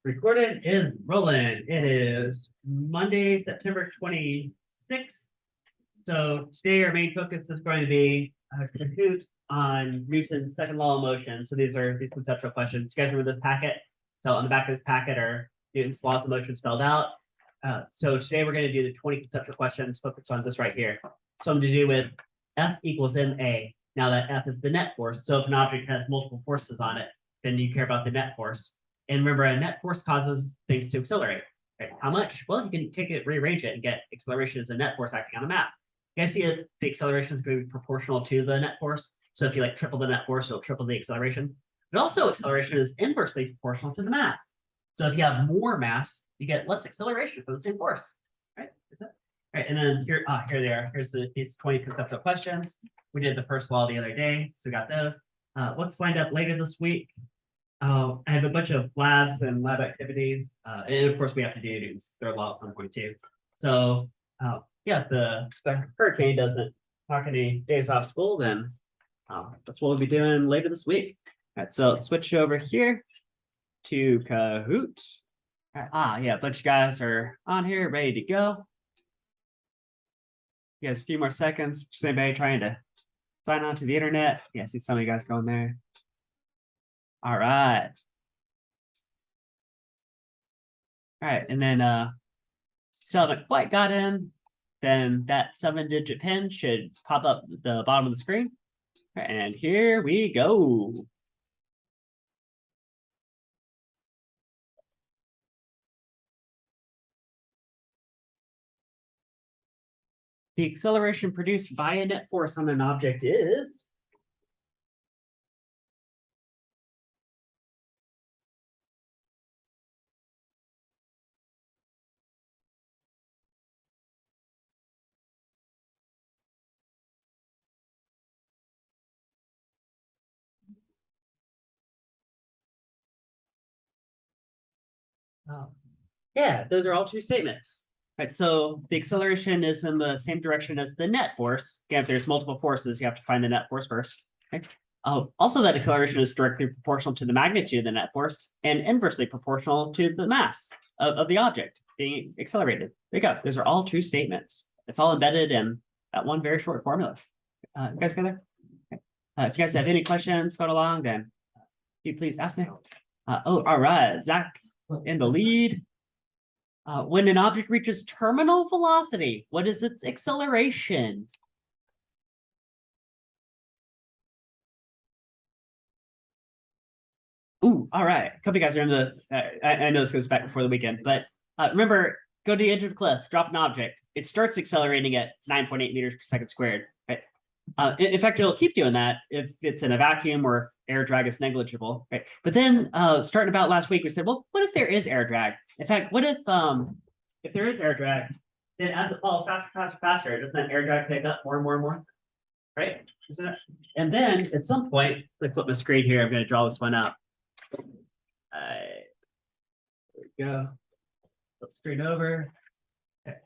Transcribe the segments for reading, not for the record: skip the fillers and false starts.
Recorded is rolling. It is Monday, September 26th. So today our main focus is going to be Kahoot on Newton's second law of motion. So these are these conceptual questions. You guys remember this packet? So on the back of this packet are Newton's laws of motion spelled out. So today we're going to do the 20 conceptual questions focused on this right here. Something to do with F equals ma. Now that F is the net force. So if an object has multiple forces on it, then you care about the net force. And remember, a net force causes things to accelerate. Right? How much? Well, you can take it, rearrange it, and get acceleration as a net force acting on a mass. You guys see that the acceleration is going to be proportional to the net force. So if you like triple the net force, it'll triple the acceleration. But also acceleration is inversely proportional to the mass. So if you have more mass, you get less acceleration for the same force. Right? Right, and then here they are. Here's these 20 conceptual questions. We did the first law the other day, so we got those. What's lined up later this week? I have a bunch of labs and lab activities, and of course we have to do Newton's third law at some point too. So yeah, the hurricane doesn't knock any days off school, then that's what we'll be doing later this week. All right, so let's switch over here to Kahoot. All right, yeah, a bunch of guys are on here, ready to go. You guys, a few more seconds. Just anybody trying to sign on to the internet? Yeah, I see some of you guys going there. All right. All right, and then still haven't quite got in, then that 7-digit pin should pop up at the bottom of the screen. And here we go. The acceleration produced by a net force on an object is yeah, those are all true statements. Right, so the acceleration is in the same direction as the net force. Again, if there's multiple forces, you have to find the net force first. Okay. Also, that acceleration is directly proportional to the magnitude of the net force and inversely proportional to the mass of the object being accelerated. There you go. Those are all true statements. It's all embedded in that one very short formula. You guys got there? Okay. If you guys have any questions going along, then you please ask me. Oh, all right, Zach in the lead. When an object reaches terminal velocity, what is its acceleration? Ooh, all right. A couple of guys are in the, I know this goes back before the weekend, but remember, go to the edge of the cliff, drop an object. It starts accelerating at 9.8 meters per second squared, right? In fact, it'll keep doing that if it's in a vacuum or if air drag is negligible, right? But then starting about last week, we said, well, what if there is air drag? In fact, what if there is air drag, then as it falls faster, faster, faster, doesn't that air drag pick up more and more and more? Right? And then at some point, let me flip my screen here. I'm going to draw this one up. There we go. Flip screen over. Okay.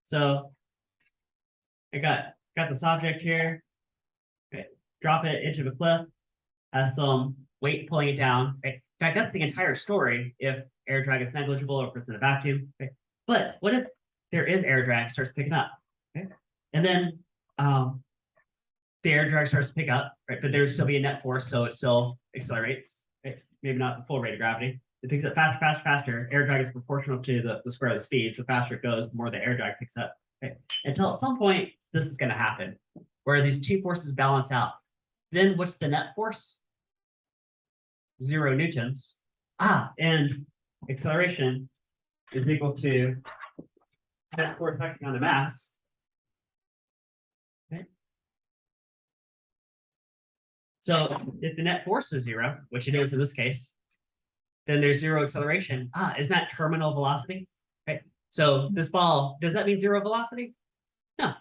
So I got this object here. Okay. Drop it into a cliff. Has some weight pulling it down. Okay. In fact, that's the entire story if air drag is negligible or if it's in a vacuum. Okay. But what if there is air drag starts picking up? Okay. And then the air drag starts to pick up, right? But there's still be a net force, so it still accelerates. Right? Maybe not the full rate of gravity. It picks up faster, faster, faster. Air drag is proportional to the square of the speed. So faster it goes, the more the air drag picks up. Okay? Until at some point, this is going to happen, where these two forces balance out. Then what's the net force? 0 newtons. And acceleration is equal to net force acting on the mass. Okay. So if the net force is 0, which it is in this case, then there's 0 acceleration. Isn't that terminal velocity? Right. So this ball, does that mean 0 velocity? No.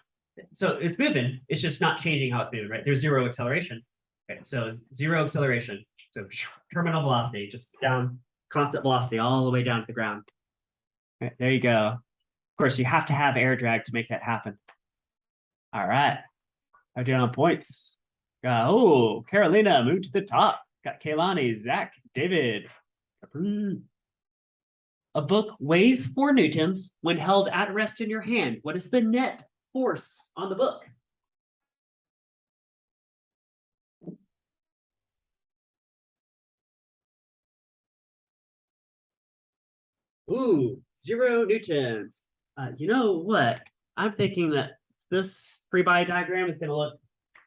So it's moving. It's just not changing how it's moving, right? There's 0 acceleration. Okay. So 0 acceleration. So terminal velocity, just down, constant velocity all the way down to the ground. Right, there you go. Of course, you have to have air drag to make that happen. All right. I'm doing on points. Oh, Carolina moved to the top. Got Kaylani, Zach, David. A book weighs 4 newtons when held at rest in your hand. What is the net force on the book? Ooh, 0 newtons. You know what? I'm thinking that this free body diagram is going to look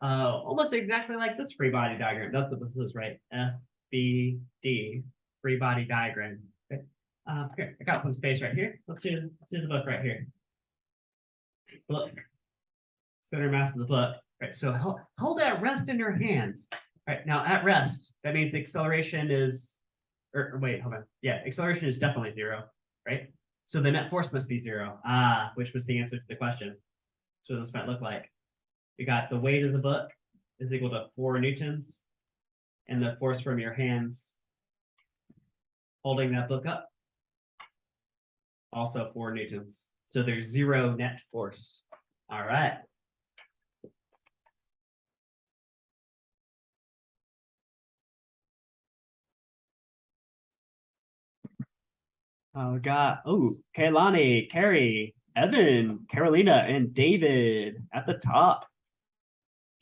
almost exactly like this free body diagram. That's what this is, right? FBD, free body diagram. Okay. Here, I got some space right here. Let's do the book right here. Look, center mass of the book. Right, so hold at rest in your hands. Right, now at rest, that means the acceleration is, or wait, hold on. Yeah, acceleration is definitely 0, right? So the net force must be 0. Which was the answer to the question. So this might look like. We got the weight of the book is equal to 4 newtons, and the force from your hands holding that book up, also 4 newtons. So there's 0 net force. All right. We got, Kaylani, Carrie, Evan, Carolina, and David at the top.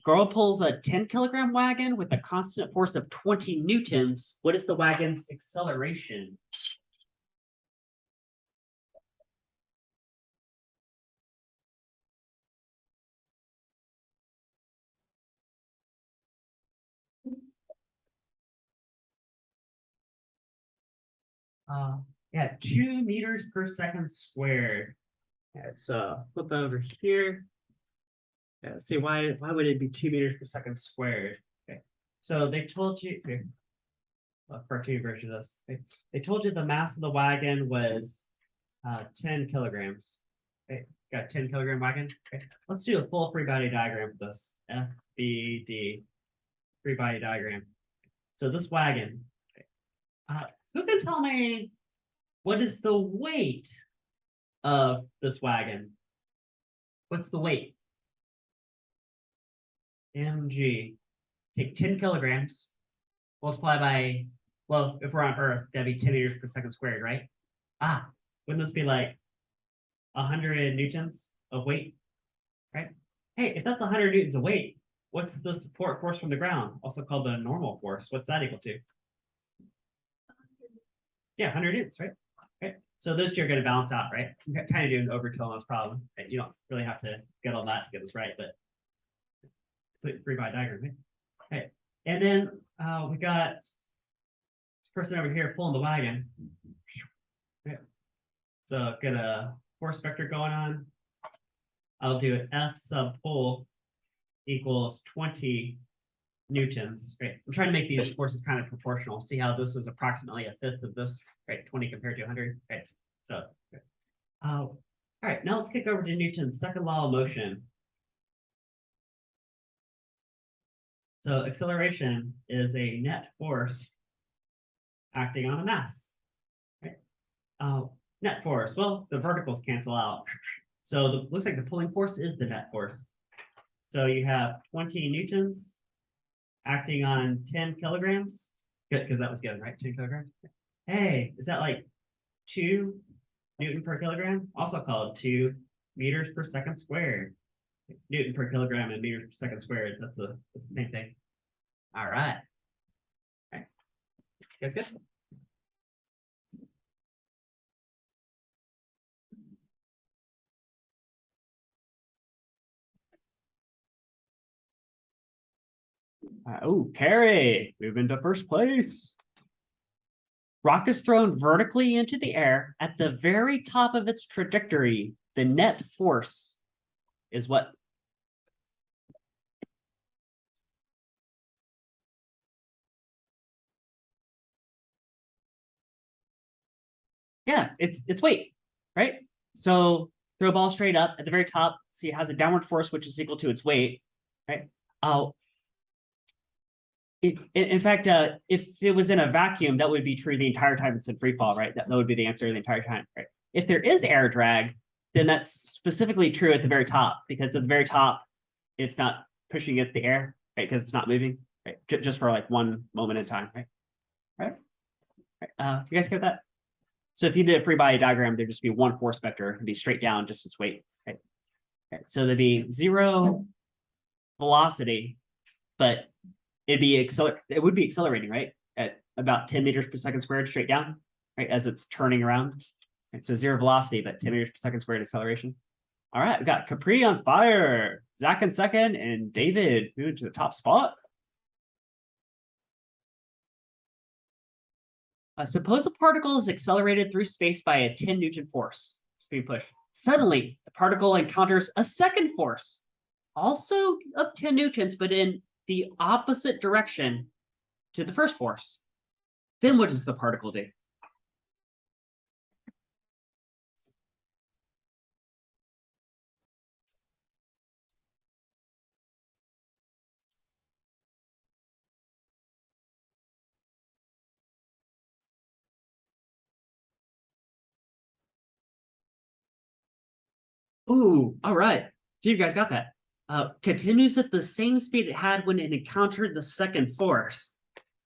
Girl pulls a 10-kilogram wagon with a constant force of 20 newtons. What is the wagon's acceleration? Yeah, 2 meters per second squared. Let's flip over here. Yeah, let's see why would it be 2 meters per second squared? Okay, so they told you here, cartoon version of this. They told you the mass of the wagon was 10 kilograms. Okay, got a 10-kilogram wagon. Okay, let's do a full free body diagram for this. FBD, free body diagram. So this wagon, who can tell me what is the weight of this wagon? What's the weight? mg. Take 10 kilograms, multiply by, well, if we're on Earth, that'd be 10 meters per second squared, right? Wouldn't this be like 100 newtons of weight, right? Hey, if that's 100 newtons of weight, what's the support force from the ground, also called the normal force? What's that equal to? Yeah, 100 newtons, right? Okay. So those two are going to balance out, right? I'm kind of doing overkill on this problem. Right? You don't really have to get all that to get this right, but free body diagram, right? Okay. And then we got this person over here pulling the wagon. Okay. So get a force vector going on. I'll do an F sub pull equals 20 newtons, right? I'm trying to make these forces kind of proportional. See how this is approximately a fifth of this, right? 20 compared to 100, right? So, all right, now let's kick over to Newton's second law of motion. So acceleration is a net force acting on a mass, right? Net force, well, the verticals cancel out. So looks like the pulling force is the net force. So you have 20 newtons acting on 10 kilograms. Good, because that was given, right? 10 kilograms. Hey, is that like 2 Newton per kilogram? Also called 2 meters per second squared. Newton per kilogram and meters per second squared. That's the same thing. All right. All right. You guys good? Carrie, move into first place. Rock is thrown vertically into the air at the very top of its trajectory. The net force is what? Yeah, it's weight, right? So throw a ball straight up at the very top. See, it has a downward force, which is equal to its weight, right? In fact, if it was in a vacuum, that would be true the entire time it's in free fall, right? That would be the answer the entire time, right? If there is air drag, then that's specifically true at the very top, because at the very top, it's not pushing against the air, right? Because it's not moving, right? Just for like one moment in time, right? Right? You guys get that? So if you did a free body diagram, there'd just be one force vector. It'd be straight down, just its weight. Right? Okay. So there'd be 0 velocity, but it would be accelerating, right? At about 10 meters per second squared straight down, right? As it's turning around. Right? So 0 velocity, but 10 meters per second squared acceleration. All right, we got Capri on fire, Zach in second, and David moving to the top spot. Suppose a particle is accelerated through space by a 10 Newton force. It's being pushed. Suddenly, the particle encounters a second force, also of 10 Newtons, but in the opposite direction to the first force. Then what does the particle do? Ooh, all right. You guys got that. Continues at the same speed it had when it encountered the second force.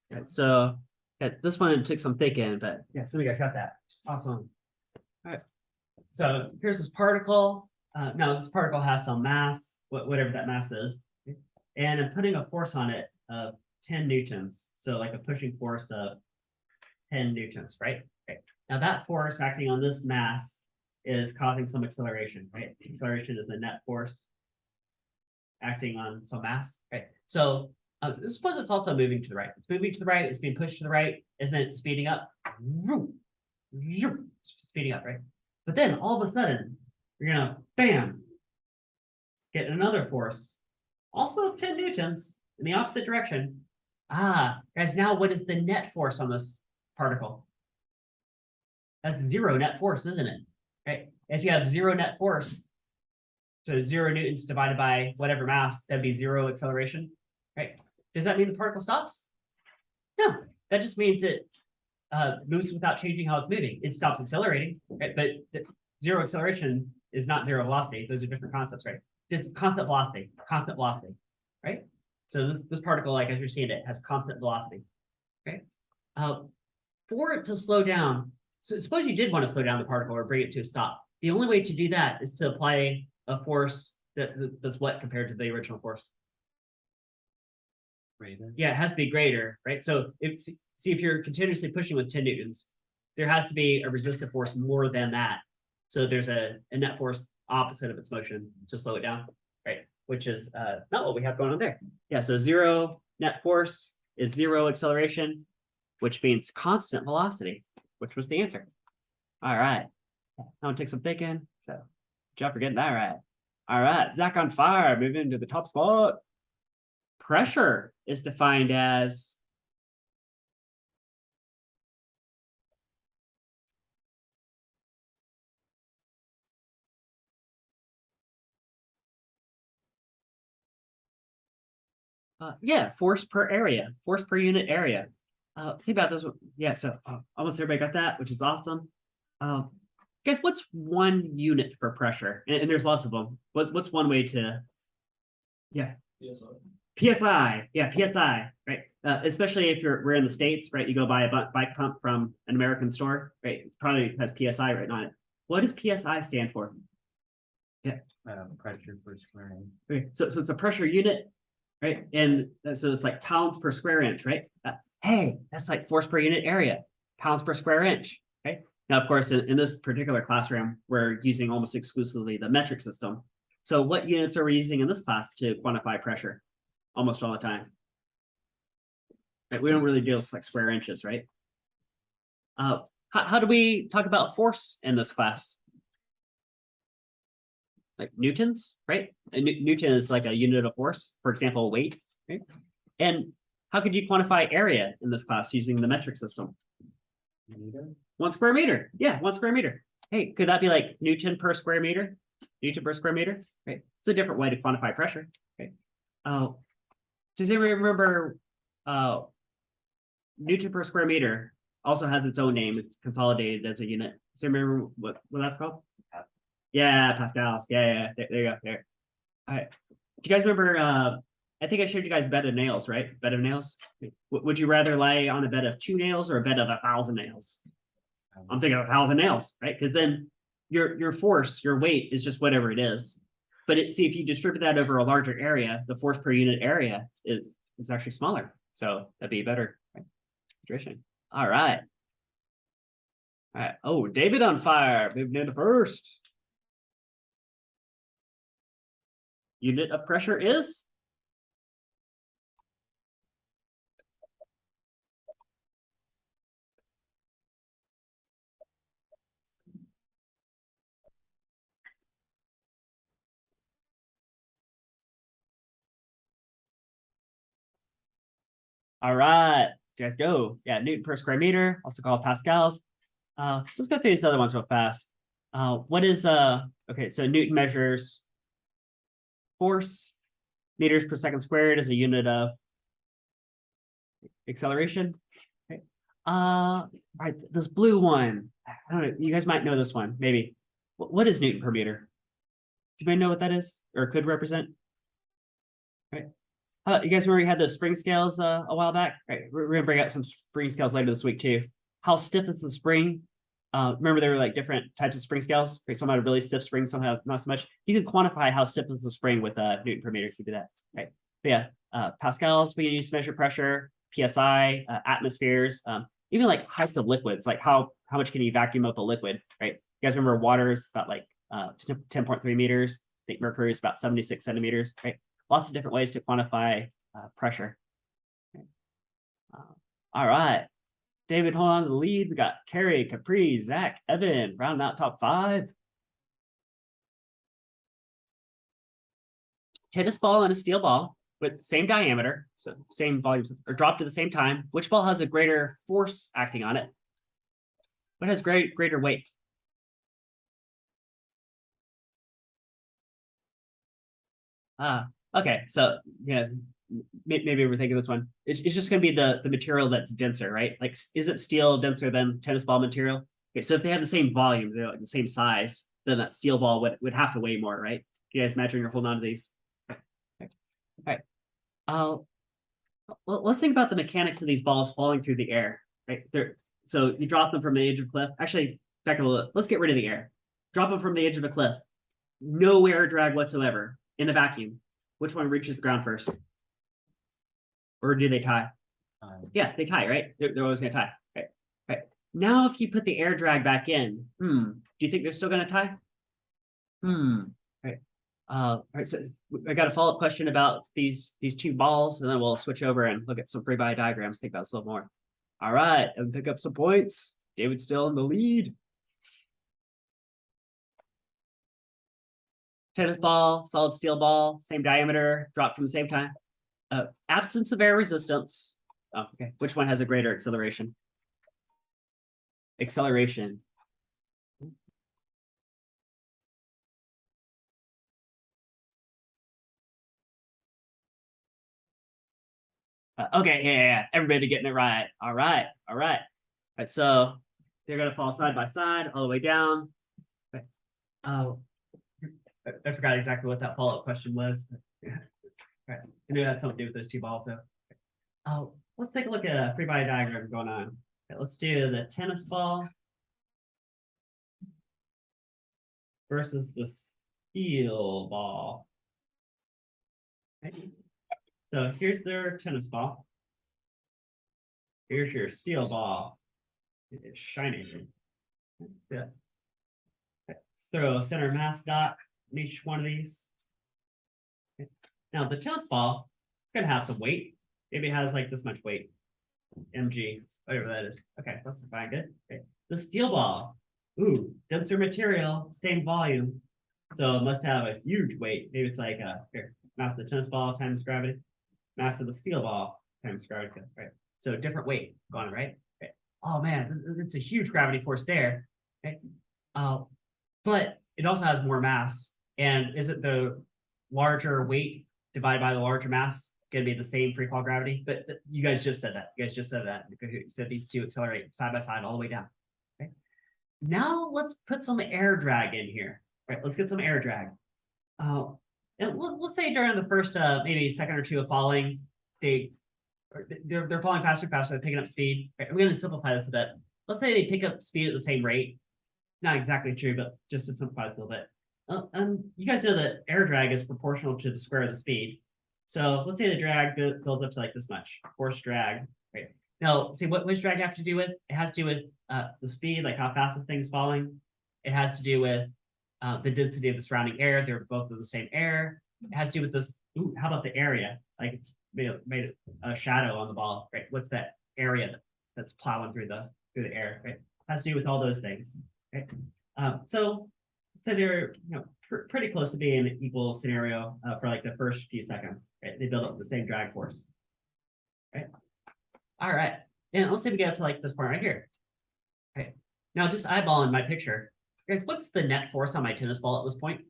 Right, so this one took some thinking, but yeah, some of you guys got that. Awesome. All right. So here's this particle. Now this particle has some mass, whatever that mass is, and I'm putting a force on it of 10 newtons. So like a pushing force of 10 newtons, right? Okay. Now that force acting on this mass is causing some acceleration, right? Acceleration is a net force acting on some mass, right? So suppose it's also moving to the right. It's moving to the right. It's being pushed to the right. Isn't it speeding up? Speeding up, right? But then all of a sudden, you're gonna bam, get another force, also 10 newtons in the opposite direction. Guys, now what is the net force on this particle? That's 0 net force, isn't it? Right? If you have 0 net force, so 0 newtons divided by whatever mass, that'd be 0 acceleration, right? Does that mean the particle stops? No, that just means it moves without changing how it's moving. It stops accelerating, right? But 0 acceleration is not 0 velocity. Those are different concepts, right? Just constant velocity, right? So this particle, like as you're seeing it, has constant velocity, okay? For it to slow down, so suppose you did want to slow down the particle or bring it to a stop. The only way to do that is to apply a force that's what compared to the original force? Greater. Yeah, it has to be greater, right? So see if you're continuously pushing with 10 newtons, there has to be a resistive force more than that. So there's a net force opposite of its motion to slow it down, right? Which is not what we have going on there. Yeah, so 0 net force is 0 acceleration, which means constant velocity, which was the answer. All right. Now it takes some thinking. So good job for getting that right. All right, Zach on fire, moving into the top spot. Pressure is defined as force per area, force per unit area. See about this one. Yeah, so almost everybody got that, which is awesome. Guys, what's one unit for pressure? And there's lots of them. What's one way to, yeah. PSI, yeah, PSI, right? Especially if we're in the States, right? You go buy a bike pump from an American store, right? It probably has PSI written on it. What does PSI stand for? Yeah. Pressure per square inch. Okay. So it's a pressure unit, right? And so it's like pounds per square inch, right? Hey, that's like force per unit area, pounds per square inch, right? Now, of course, in this particular classroom, we're using almost exclusively the metric system. So what units are we using in this class to quantify pressure? Almost all the time. Right? We don't really deal with like square inches, right? How do we talk about force in this class? Like newtons, right? Newton is like a unit of force, for example, weight, right? And how could you quantify area in this class using the metric system? Meter. 1 square meter. Yeah, 1 square meter. Hey, could that be like Newton per square meter? Newton per square meter, right? It's a different way to quantify pressure, right? Does anybody remember Newton per square meter also has its own name. It's consolidated as a unit. Does anybody remember what that's called? Yeah, pascals. Yeah. There you go. There. All right. Do you guys remember? I think I showed you guys bed of nails, right? Bed of nails. Would you rather lay on a bed of 2 nails or a bed of 1,000 nails? I'm thinking of howls and nails, right? Because then your force, your weight is just whatever it is. But see, if you distribute that over a larger area, the force per unit area is actually smaller. So that'd be better. Right? Hydration. All right. All right. Oh, David on fire. Moving into first. Unit of pressure is? All right. You guys go. Yeah, Newton per square meter, also called pascals. Let's go through these other ones real fast. What is okay, so Newton measures force. Meters per second squared is a unit of acceleration. Okay. All right, this blue one. I don't know, you guys might know this one, maybe. What is Newton per meter? Does anybody know what that is or could represent? Right. You guys remember we had those spring scales a while back? Right. We're gonna bring out some spring scales later this week too. How stiff is the spring? Remember there were like different types of spring scales. Right? Some had a really stiff spring, some have not so much. You can quantify how stiff is the spring with Newton per meter if you do that. Right. But yeah, pascals we can use to measure pressure, PSI, atmospheres, even like heights of liquids, like how much can you vacuum up a liquid, right? You guys remember water is about like 10.3 meters. I think mercury is about 76 centimeters, right? Lots of different ways to quantify pressure. Okay. All right. David, hold on to the lead. We got Carrie, Capri, Zach, Evan, rounding out top 5. Tennis ball and a steel ball with same diameter, so same volumes, are dropped at the same time. Which ball has a greater force acting on it? What has greater weight? Okay, so yeah, maybe we're thinking this one. It's just going to be the material that's denser, right? Like, is it steel denser than tennis ball material? Okay, so if they have the same volume, they're like the same size, then that steel ball would have to weigh more, right? You guys imagine you're holding on to these. Okay. All right. Well, let's think about the mechanics of these balls falling through the air, right? So you drop them from the edge of a cliff. Actually, back up a little. Let's get rid of the air. Drop them from the edge of a cliff. No air drag whatsoever in the vacuum. Which one reaches the ground first? Or do they tie? Yeah, they tie, right? They're always going to tie. Right. Right. Now, if you put the air drag back in, do you think they're still going to tie? Right. All right. So I got a follow-up question about these two balls, and then we'll switch over and look at some free body diagrams. Think about this a little more. All right, and pick up some points. David's still in the lead. Tennis ball, solid steel ball, same diameter, dropped from the same time. Absence of air resistance. Oh, okay. Which one has a greater acceleration? Acceleration. Okay, yeah. Everybody getting it right. All right. All right, so they're gonna fall side by side all the way down. Okay. Oh, I forgot exactly what that follow-up question was. Right. I knew it had something to do with those two balls though. Oh, let's take a look at a free body diagram going on. Okay, let's do the tennis ball versus the steel ball. Okay. So here's their tennis ball. Here's your steel ball. It is shiny. Yeah. Let's throw a center mass dot in each one of these. Okay. Now the tennis ball is gonna have some weight. Maybe it has like this much weight. mg, whatever that is. Okay, that's fine. Good. Okay. The steel ball. Ooh, denser material, same volume. So it must have a huge weight. Maybe it's like here, mass of the tennis ball times gravity, mass of the steel ball times gravity, right? So different weight going, right? Okay. Oh man, it's a huge gravity force there. Okay. But it also has more mass. And is it the larger weight divided by the larger mass going to be the same free fall gravity? But you guys just said that. You guys just said that. You said these two accelerate side by side all the way down. Okay. Now let's put some air drag in here. Right, let's get some air drag. And let's say during the first maybe second or two of falling, they're falling faster and faster, they're picking up speed. Right, we're going to simplify this a bit. let's say they pick up speed at the same rate. Not exactly true, but just to simplify this a little bit. You guys know that air drag is proportional to the square of the speed. So let's say the drag builds up to like this much, force drag, right? Now, see what does drag have to do with? It has to do with the speed, like how fast the thing's falling. It has to do with the density of the surrounding air. They're both of the same air. It has to do with this. Ooh, how about the area? Like made a shadow on the ball, right? What's that area that's plowing through the air, right? It has to do with all those things, right? So they're pretty close to being an equal scenario for like the first few seconds, right? They build up the same drag force, right? All right, and let's say we get up to like this point right here. Okay, now just eyeballing my picture, guys, what's the net force on my tennis ball at this point?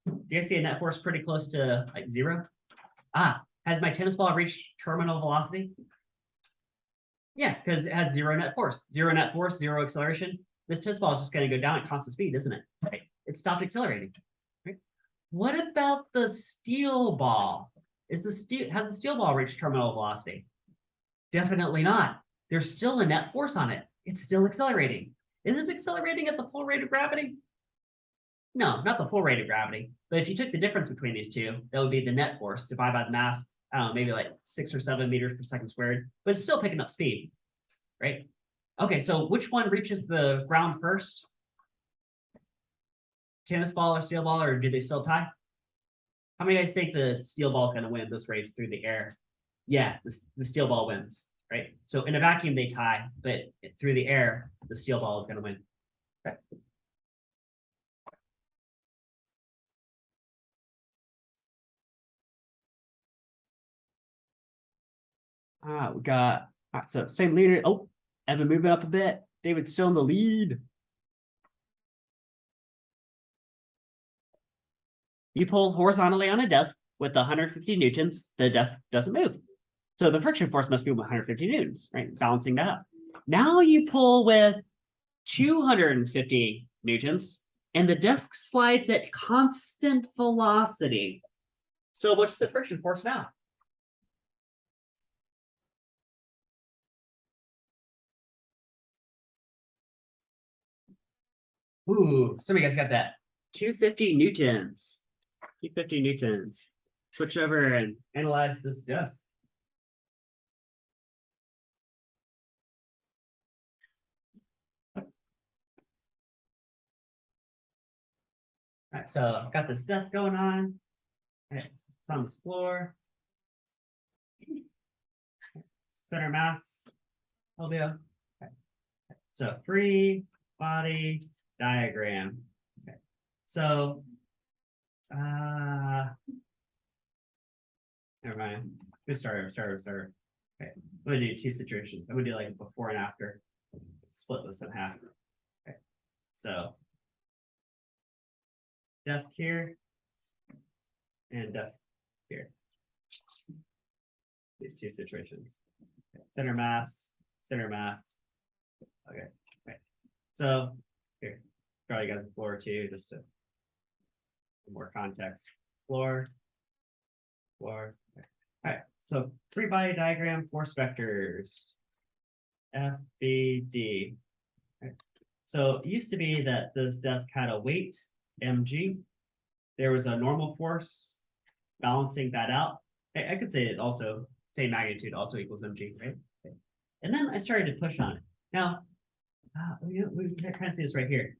Do you guys see a net force pretty close to like 0? Has my tennis ball reached terminal velocity? Yeah, because it has 0 net force. 0 net force, 0 acceleration. This tennis ball is just going to go down at constant speed, isn't it? Right? It stopped accelerating. Right? What about the steel ball? Has the steel ball reached terminal velocity? Definitely not. There's still a net force on it. It's still accelerating. Is it accelerating at the full rate of gravity? No, not the full rate of gravity. But if you took the difference between these two, that would be the net force divided by the mass. I don't know, maybe like 6 or 7 meters per second squared, but it's still picking up speed, right? Okay, so which one reaches the ground first? Tennis ball or steel ball, or do they still tie? How many of you guys think the steel ball is going to win this race through the air? Yeah, the steel ball wins, right? So in a vacuum, they tie, but through the air, the steel ball is going to win. Okay. We got, so same leader. Oh, Evan moving up a bit. David's still in the lead. You pull horizontally on a desk with 150 newtons, the desk doesn't move. So the friction force must be 150 newtons, right? Balancing that out. Now you pull with 250 newtons, and the desk slides at constant velocity. So what's the friction force now? Ooh, some of you guys got that. 250 newtons. 250 newtons. Switch over and analyze this desk. All right, so I've got this desk going on. All right, it's on this floor. Center mass. LBO. Okay. So free body diagram. Okay. So never mind. Good start. Okay. I'm gonna do 2 situations. I'm gonna do like a before and after. Split this in half. Okay. So desk here and desk here. These 2 situations. Okay. Center mass. Okay. Right. So here, probably got the floor too, just to more context. Floor. Okay. All right. So free body diagram, force vectors. FBD. Okay. So it used to be that this desk had a weight, mg. There was a normal force balancing that out. I could say it also, same magnitude also equals mg, right? Okay. And then I started to push on it. Now, we can kind of see this right here.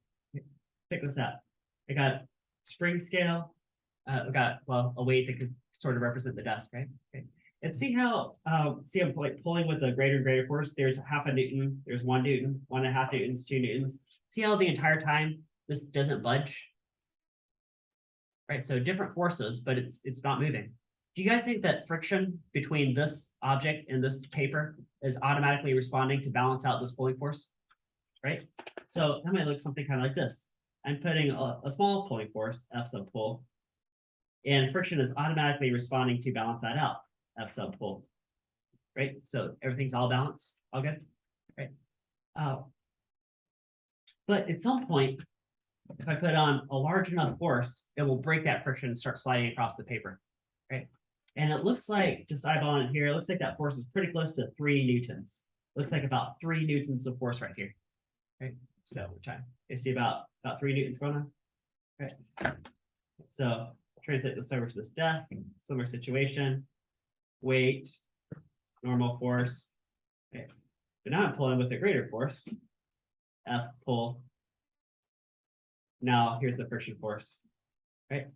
Check this out. I got spring scale. We got, well, a weight that could sort of represent the desk, right? Okay. And see how, I'm like pulling with a greater and greater force. There's half a Newton, there's 1 Newton, 1.5 Newtons, 2 Newtons. See how the entire time this doesn't budge? Right, so different forces, but it's not moving. Do you guys think that friction between this object and this paper is automatically responding to balance out this pulling force? Right? So that might look something kind of like this. I'm putting a small pulling force, F sub pull, and friction is automatically responding to balance that out, F sub pull. Right? So everything's all balanced, all good? Right? But at some point, if I put on a large enough force, it will break that friction and start sliding across the paper, right? And it looks like, just eyeballing it here, it looks like that force is pretty close to 3 newtons. looks like about 3 newtons of force right here. Okay, so we're trying. You see about 3 newtons going on. Okay, so translate this over to this desk. Similar situation. Weight, normal force. Okay, but now I'm pulling with a greater force. F pull. Now here's the friction force. Right.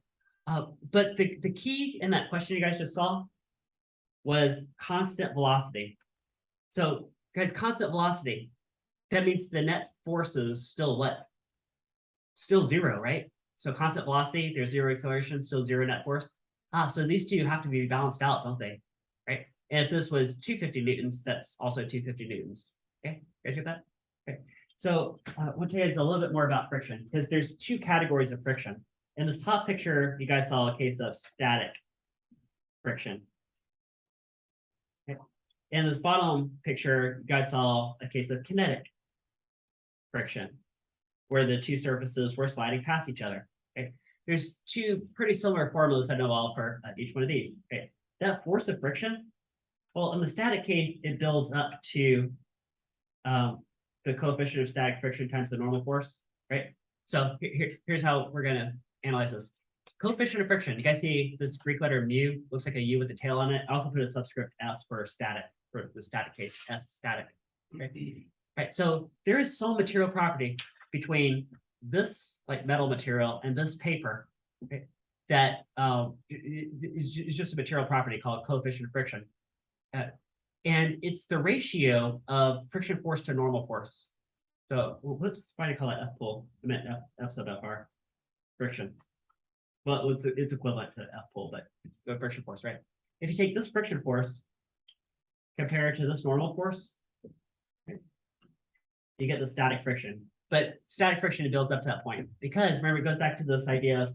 But the key in that question you guys just saw was constant velocity. So, guys, constant velocity, that means the net force is still what? Still zero, right? So constant velocity, there's zero acceleration, still zero net force. So these two have to be balanced out, don't they? Right? And if this was 250 newtons, that's also 250 newtons. Okay, guys get that? Okay. So I want to tell you guys a little bit more about friction, because there's 2 categories of friction. In this top picture, you guys saw a case of static friction. In this bottom picture, you guys saw a case of kinetic friction, where the 2 surfaces were sliding past each other. Okay? There's 2 pretty similar formulas that know all for each one of these. Okay? That force of friction, well, in the static case, it builds up to the coefficient of static friction times the normal force, right? So here's how we're going to analyze this. Coefficient of friction. You guys see this Greek letter mu? Looks like a U with a tail on it. I also put a subscript S for static, for the static case, S static. Okay? Right. So there is some material property between this like metal material and this paper, okay, that is just a material property called coefficient of friction. And it's the ratio of friction force to normal force. So, whoops, why do you call it F pull? I meant F sub FR, friction. Well, it's equivalent to F pull, but it's the friction force, right? If you take this friction force, compare it to this normal force, okay, you get the static friction. But static friction, it builds up to that point. Because remember, it goes back to this idea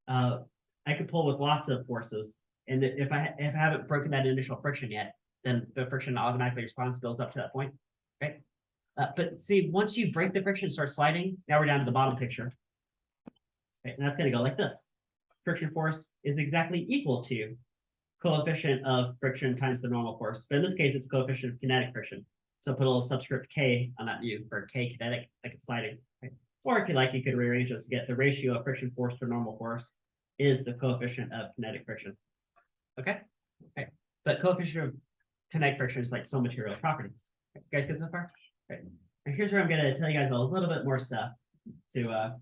of I could pull with lots of forces. And if I haven't broken that initial friction yet, then the friction automatically response builds up to that point. Okay. But see, once you break the friction, start sliding, now we're down to the bottom picture. Okay, and that's going to go like this. Friction force is exactly equal to coefficient of friction times the normal force. But in this case, it's coefficient of kinetic friction. So put a little subscript K on that U for K kinetic, like it's sliding. Right? Or if you like, you could rearrange this to get the ratio of friction force to normal force is the coefficient of kinetic friction. Okay? Okay. But coefficient of kinetic friction is like some material property. Okay. You guys get so far? Okay. And here's where I'm going to tell you guys a little bit more stuff to I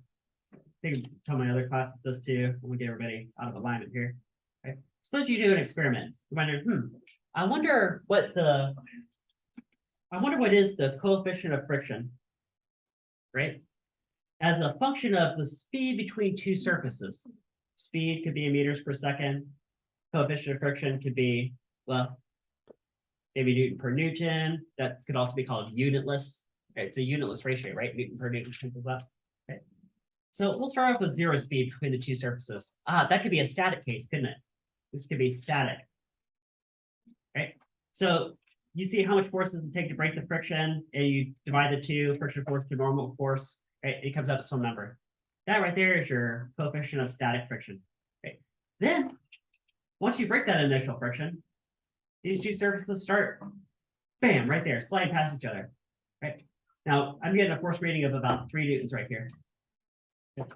think tell my other classes this too. I'm going to get everybody out of alignment here. Okay. Suppose you do an experiment. You wonder, I wonder what is the coefficient of friction, right? As a function of the speed between 2 surfaces. Speed could be in meters per second. Coefficient of friction could be, well, maybe Newton per Newton. That could also be called unitless. Okay, it's a unitless ratio, right? Newton per Newton cancels out. Okay. So we'll start off with 0 speed between the 2 surfaces. That could be a static case, couldn't it? This could be static. Right? So you see how much force does it take to break the friction, and you divide the 2 friction force to normal force, right? It comes out to some number. That right there is your coefficient of static friction. Okay. Then, once you break that initial friction, these 2 surfaces start, bam, right there, slide past each other. Right. Now, I'm getting a force rating of about 3 newtons right here. Okay.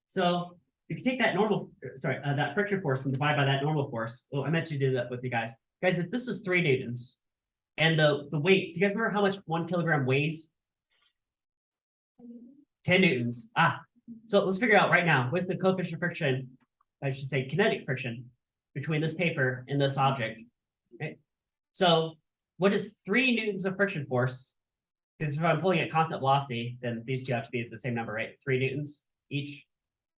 So if you take that that friction force and divide by that normal force, well, I meant to do that with you guys. Guys, if this is 3 newtons, and the weight, do you guys remember how much 1 kilogram weighs? 10 newtons. So let's figure out right now, what's the coefficient of friction, I should say kinetic friction, between this paper and this object. Okay. So what is 3 newtons of friction force? Because if I'm pulling at constant velocity, then these 2 have to be the same number, right? 3 newtons each.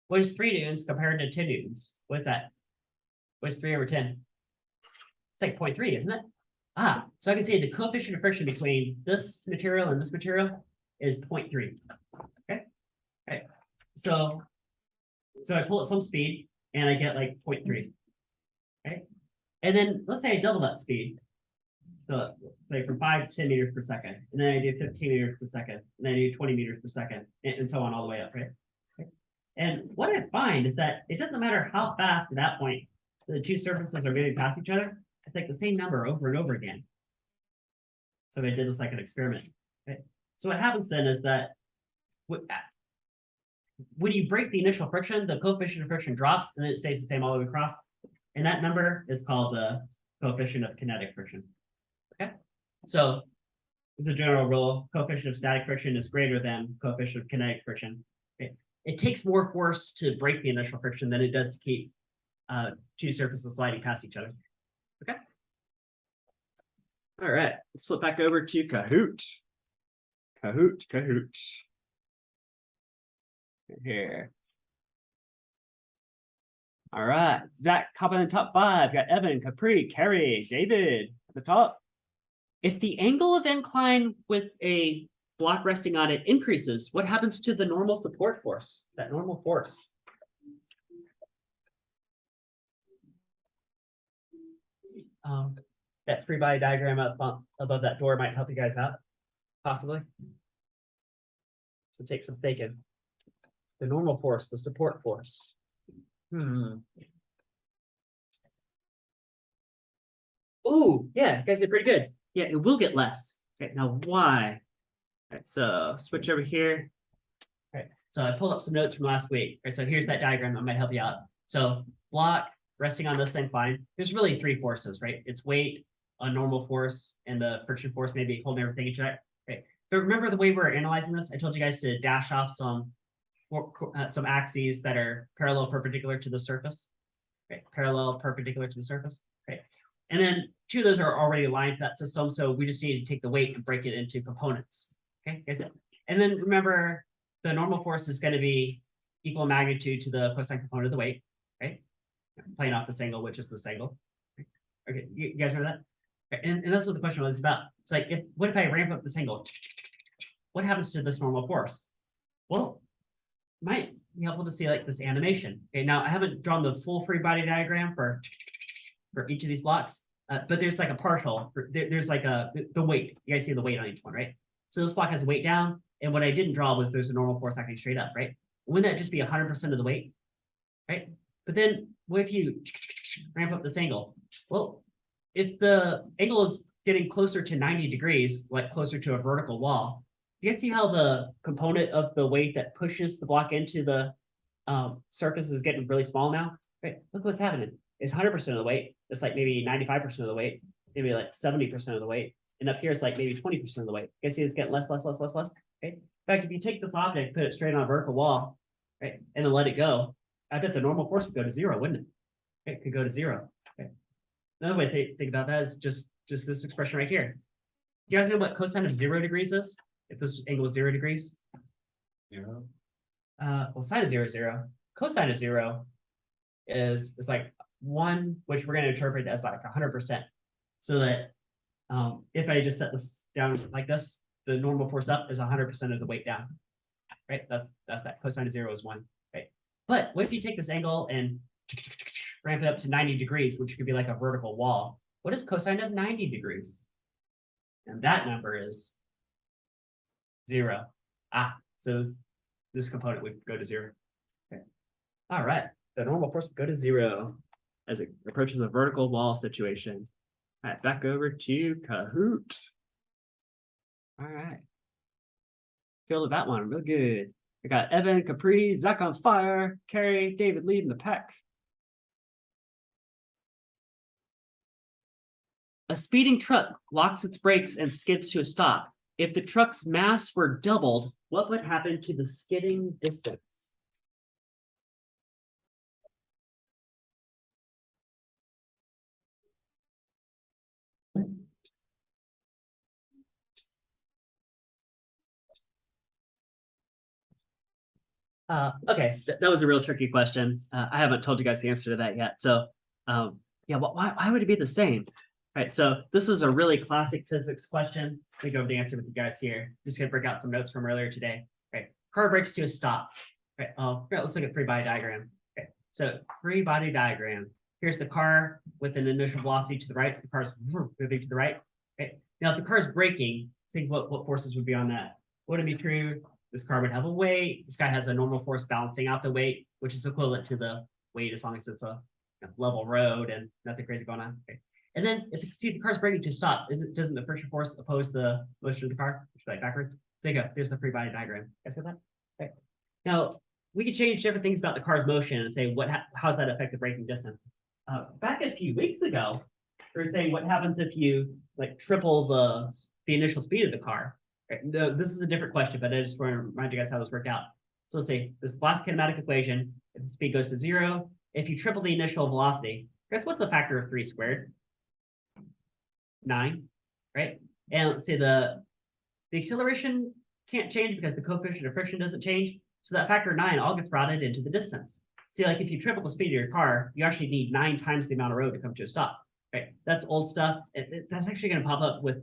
What is 3 newtons compared to 10 newtons? What's that? What's 3 over 10? It's like 0.3, isn't it? So I can say the coefficient of friction between this material and this material is 0.3. Okay. Okay. So I pull at some speed and I get like 0.3. Okay. And then let's say I double that speed. So say from 5 to 10 meters per second. And then I do 15 meters per second. And then I do 20 meters per second. And so on all the way up, right? Okay. And what I find is that it doesn't matter how fast at that point the 2 surfaces are moving past each other. It's like the same number over and over again. So they did this like an experiment. Okay? So what happens then is that when you break the initial friction, the coefficient of friction drops and then it stays the same all the way across. And that number is called the coefficient of kinetic friction. Okay. So as a general rule, coefficient of static friction is greater than coefficient of kinetic friction. Okay. It takes more force to break the initial friction than it does to keep two surfaces sliding past each other. Okay. All right, let's flip back over to Kahoot. Kahoot. Here. All right, Zach, top in the top 5. Got Evan, Capri, Carrie, David at the top. If the angle of incline with a block resting on it increases, what happens to the normal support force? That normal force. That free body diagram up above that door might help you guys out, possibly. So take some thinking. The normal force, the support force. Oh, yeah, you guys did pretty good. Yeah, it will get less. Okay, now why? All right, so switch over here. All right, so I pulled up some notes from last week. All right, so here's that diagram that might help you out. So block resting on this incline. There's really 3 forces, right? It's weight, a normal force, and the friction force maybe holding everything in check. Right. But remember the way we were analyzing this? I told you guys to dash off some axes that are parallel perpendicular to the surface. Right. Parallel perpendicular to the surface. Right. And then 2 of those are already aligned to that system. So we just need to take the weight and break it into components. Okay. And then remember the normal force is going to be equal magnitude to the cosine component of the weight. Right. Playing off this angle, which is this angle. Okay, you guys remember that? And that's what the question was about. It's like, what if I ramp up this angle? What happens to this normal force? Well, it might be helpful to see like this animation. Okay, now I haven't drawn the full free body diagram for each of these blocks, but there's like a partial. There's like the weight. You guys see the weight on each one, right? So this block has a weight down, and what I didn't draw was there's a normal force acting straight up, right? Wouldn't that just be 100% of the weight, right? But then what if you ramp up this angle? Well, if the angle is getting closer to 90 degrees, like closer to a vertical wall, you guys see how the component of the weight that pushes the block into the surface is getting really small now? Right? Look what's happening. It's 100% of the weight. It's like maybe 95% of the weight, maybe like 70% of the weight. And up here, it's like maybe 20% of the weight. You guys see it's getting less. Okay. In fact, if you take this object, put it straight on a vertical wall, right, and then let it go, I bet the normal force would go to 0, wouldn't it? It could go to 0. Okay. Another way to think about that is just this expression right here. You guys know what cosine of 0 degrees is? If this angle is 0 degrees? 0. Well, sine of 0 is 0. Cosine of 0 is like 1, which we're going to interpret as like 100%. So that if I just set this down like this, the normal force up is 100% of the weight down. Right? That's that. Cosine of 0 is 1. Right? But what if you take this angle and ramp it up to 90 degrees, which could be like a vertical wall? What is cosine of 90 degrees? And that number is 0. So this component would go to 0. Okay. All right. The normal force would go to 0 as it approaches a vertical wall situation. All right, back over to Kahoot. All right. Feel that one real good. I got Evan, Capri, Zach on fire, Carrie, David leading the pack. A speeding truck locks its brakes and skids to a stop. If the truck's mass were doubled, what would happen to the skidding distance? Okay, that was a real tricky question. I haven't told you guys the answer to that yet. So, yeah, why would it be the same? All right, so this is a really classic physics question. Let me go over the answer with you guys here. Just gonna break out some notes from earlier today. Right, car brakes to a stop. Right, let's look at free body diagram. Okay, so free body diagram. Here's the car with an initial velocity to the right. So the car's moving to the right. Okay, now if the car is braking, think what forces would be on that. Would it be true? This car would have a weight. This guy has a normal force balancing out the weight, which is equivalent to the weight as long as it's a level road and nothing crazy going on. Okay. And then if you see the car's braking to a stop, doesn't the friction force oppose the motion of the car? Which like backwards. So there you go. There's the free body diagram. Guys get that? Okay. Now we could change different things about the car's motion and say how's that affect the braking distance? Back a few weeks ago, we were saying what happens if you like triple the initial speed of the car. Right? No, this is a different question, but I just want to remind you guys how this worked out. So let's say this last kinematic equation, if the speed goes to 0, if you triple the initial velocity, guess what's the factor of 3 squared? 9, right? And let's say the acceleration can't change because the coefficient of friction doesn't change. So that factor 9 all gets routed into the distance. See, like if you triple the speed of your car, you actually need 9 times the amount of road to come to a stop. Right? That's old stuff. That's actually going to pop up with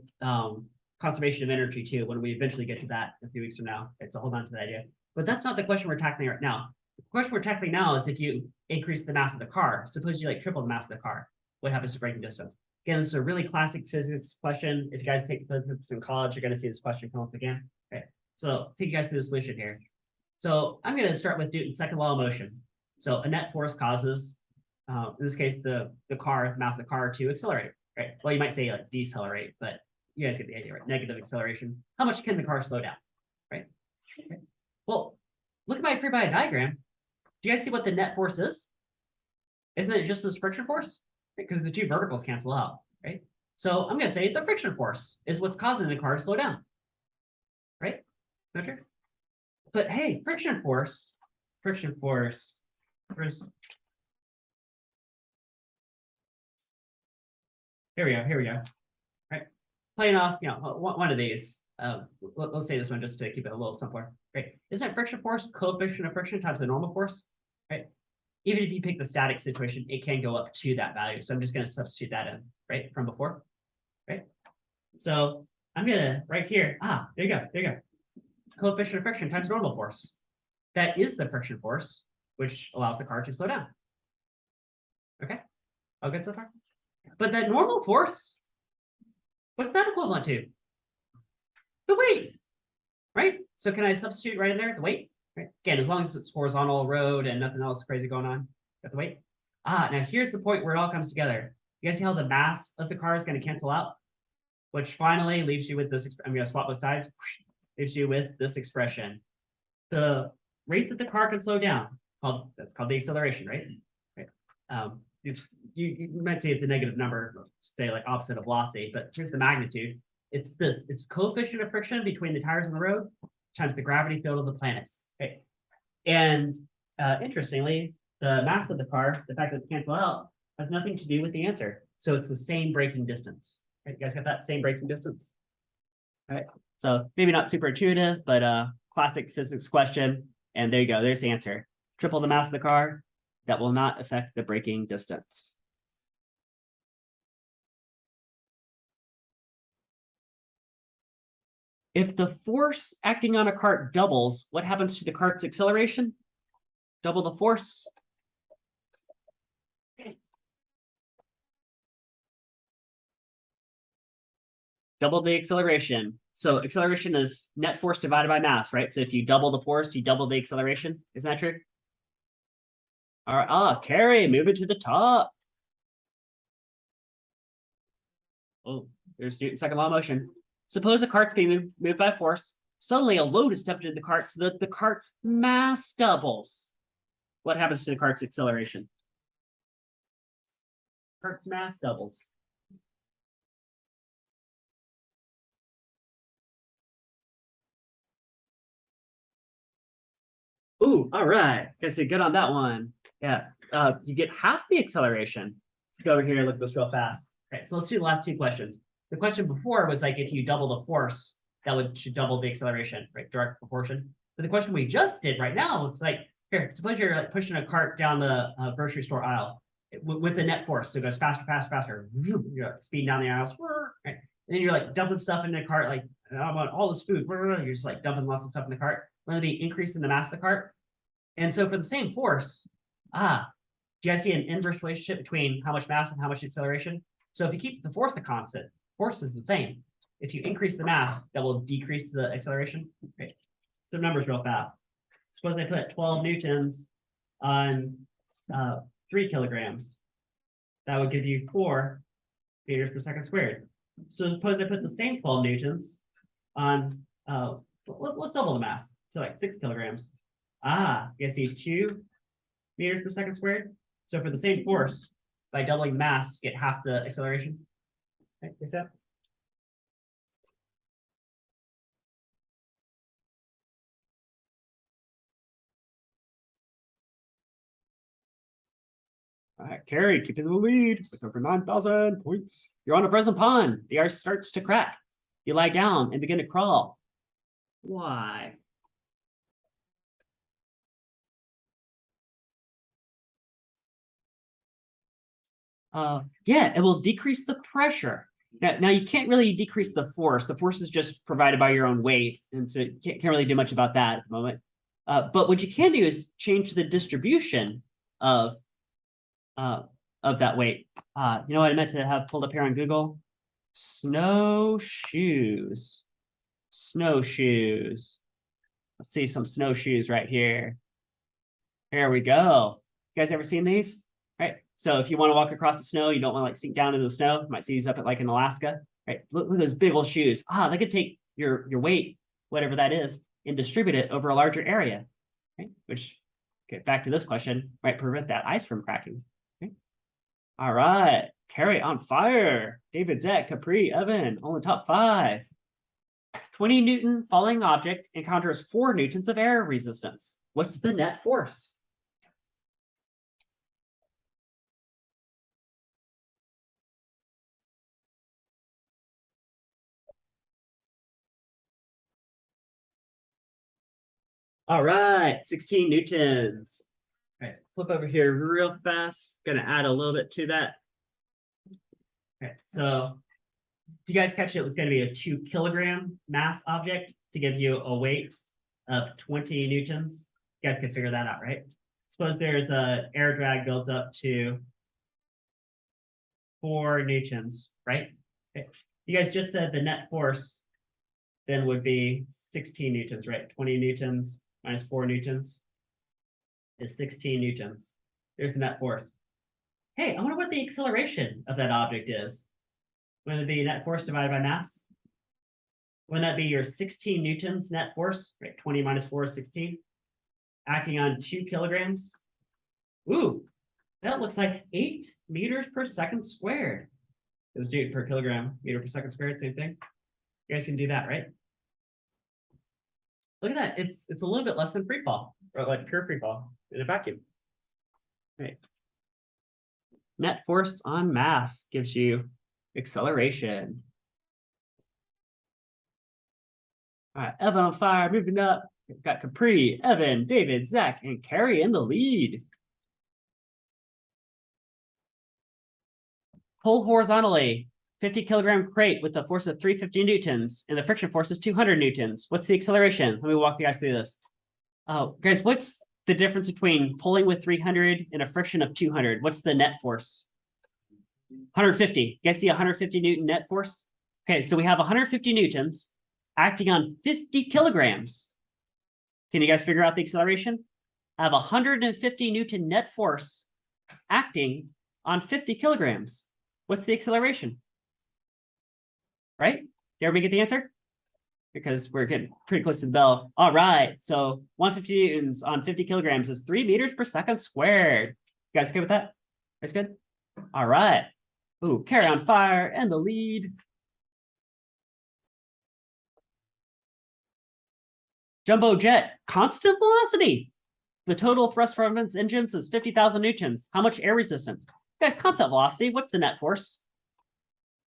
conservation of energy too when we eventually get to that a few weeks from now. Right? So hold on to that idea. But that's not the question we're tackling right now. The question we're tackling now is if you increase the mass of the car, suppose you like triple the mass of the car, what happens to braking distance? Again, this is a really classic physics question. If you guys take physics in college, you're going to see this question come up again. Okay, so I'll take you guys through the solution here. So I'm going to start with Newton's second law of motion. So a net force causes, in this case, the mass of the car to accelerate, right? Well, you might say like decelerate, but you guys get the idea, right? Negative acceleration. How much can the car slow down, right? Okay. Well, look at my free body diagram. Do you guys see what the net force is? Isn't it just this friction force? Because the two verticals cancel out, right? So I'm going to say the friction force is what's causing the car to slow down, right? Not true? But hey, friction force. Here we go. Right, playing off, one of these. Let's say this one just to keep it a little simpler. Right, isn't friction force coefficient of friction times the normal force? Right. Even if you pick the static situation, it can go up to that value. So I'm just going to substitute that in, right, from before. Right. So I'm gonna right here. There you go. Coefficient of friction times normal force. That is the friction force, which allows the car to slow down. Okay, all good so far? But that normal force, what's that equivalent to? The weight, right? So can I substitute right in there the weight? Right? Again, as long as it's horizontal road and nothing else crazy going on, got the weight. Now here's the point where it all comes together. You guys see how the mass of the car is going to cancel out, which finally leaves you with this. I'm going to swap both sides. Leaves you with this expression. The rate that the car can slow down, that's called the acceleration, right? You might say it's a negative number, say like opposite of velocity, but here's the magnitude. It's this. It's coefficient of friction between the tires on the road times the gravity field of the planet. Okay. And interestingly, the mass of the car, the fact that it cancel out, has nothing to do with the answer. So it's the same braking distance. Right? You guys got that same braking distance? All right. So maybe not super intuitive, but classic physics question. And there you go. There's the answer. Triple the mass of the car. That will not affect the braking distance. If the force acting on a cart doubles, what happens to the cart's acceleration? Double the force. Double the acceleration. So acceleration is net force divided by mass, right? So if you double the force, you double the acceleration. Isn't that true? All right. Carrie, move it to the top. Oh, there's Newton's second law of motion. Suppose a cart's being moved by force. Suddenly a load is dumped into the cart so that the cart's mass doubles. What happens to the cart's acceleration? Cart's mass doubles. Ooh, all right. Guess you're good on that one. Yeah. You get half the acceleration. Let's go over here and look at this real fast. Okay, so let's do the last two questions. The question before was like if you double the force, that should double the acceleration, right? Direct proportion. But the question we just did right now was like, here, suppose you're like pushing a cart down the grocery store aisle with the net force. So it goes faster, faster. You're speeding down the aisles. Right? And then you're like dumping stuff in the cart, like I want all this food. You're just like dumping lots of stuff in the cart. Going to be increasing the mass of the cart. And so for the same force, do you guys see an inverse relationship between how much mass and how much acceleration? So if you keep the force the constant, force is the same. If you increase the mass, that will decrease the acceleration. Okay. So numbers real fast. Suppose I put 12 newtons on 3 kilograms. That would give you 4 meters per second squared. So suppose I put the same 12 newtons on, let's double the mass to like 6 kilograms. You guys see 2 meters per second squared. So for the same force, by doubling mass, you get half the acceleration. Right, is that? All right, Carrie, keeping the lead with over 9,000 points. You're on a frozen pond. The ice starts to crack. You lie down and begin to crawl. Why? Yeah, it will decrease the pressure. Now you can't really decrease the force. The force is just provided by your own weight, and so you can't really do much about that at the moment. But what you can do is change the distribution of that weight. You know what I meant to have pulled up here on Google? Snowshoes. Snowshoes. Let's see some snowshoes right here. Here we go. You guys ever seen these? Right. So if you want to walk across the snow, you don't want to like sink down into the snow. You might see these up at like in Alaska. Right. Look at those big old shoes. They could take your weight, whatever that is, and distribute it over a larger area. Right? Which, get back to this question, might prevent that ice from cracking. Okay. All right. Carrie on fire. David, Zach, Capri, Evan, on the top 5. 20 Newton falling object encounters 4 newtons of air resistance. What's the net force? All right, 16 newtons. All right, flip over here real fast. Gonna add a little bit to that. Okay, so do you guys catch it was gonna be a 2 kilogram mass object to give you a weight of 20 newtons? You guys can figure that out, right? Suppose there's a air drag builds up to 4 newtons, right? Okay. You guys just said the net force then would be 16 newtons, right? 20 newtons minus 4 newtons is 16 newtons. There's the net force. Hey, I wonder what the acceleration of that object is. Wouldn't it be net force divided by mass? Wouldn't that be your 16 newtons net force? Right, 20 minus 4 is 16. Acting on 2 kilograms. Ooh, that looks like 8 meters per second squared. Let's do it per kilogram, meter per second squared, same thing. You guys can do that, right? Look at that. It's a little bit less than free fall, or like pure free fall in a vacuum. Right. Net force on mass gives you acceleration. All right, Evan on fire, moving up. We've got Capri, Evan, David, Zach, and Carrie in the lead. Pull horizontally. 50 kilogram crate with a force of 350 newtons and the friction force is 200 newtons. What's the acceleration? Let me walk you guys through this. Guys, what's the difference between pulling with 300 and a friction of 200? What's the net force? 150. You guys see 150 Newton net force? Okay, so we have 150 newtons acting on 50 kilograms. Can you guys figure out the acceleration? I have 150 Newton net force acting on 50 kilograms. What's the acceleration? Right? Did everybody get the answer? Because we're getting pretty close to the bell. All right. So 150 newtons on 50 kilograms is 3 meters per second squared. You guys okay with that? That's good? All right. Ooh, Carrie on fire and the lead. Jumbo jet, constant velocity. The total thrust from its engines is 50,000 newtons. How much air resistance? Guys, constant velocity. What's the net force?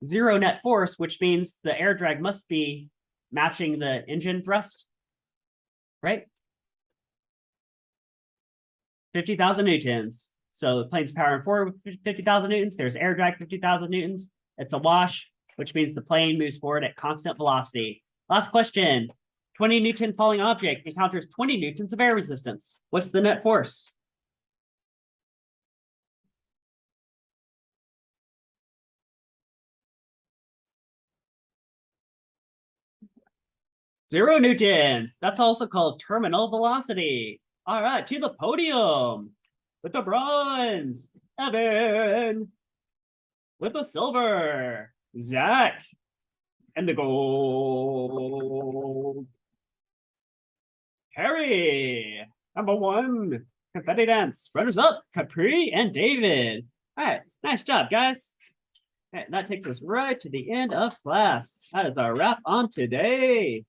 0 net force, which means the air drag must be matching the engine thrust, right? 50,000 newtons. So the plane's powering forward with 50,000 newtons. There's air drag 50,000 newtons. It's a wash, which means the plane moves forward at constant velocity. Last question. 20 Newton falling object encounters 20 newtons of air resistance. What's the net force? Zero newtons. That's also called terminal velocity. All right, to the podium with the bronze, Evan. with the silver, Zach, and the gold, Harry, number 1, confetti dance, runners up, Capri and David. All right, nice job, guys. All right, that takes us right to the end of class. That is our wrap on today.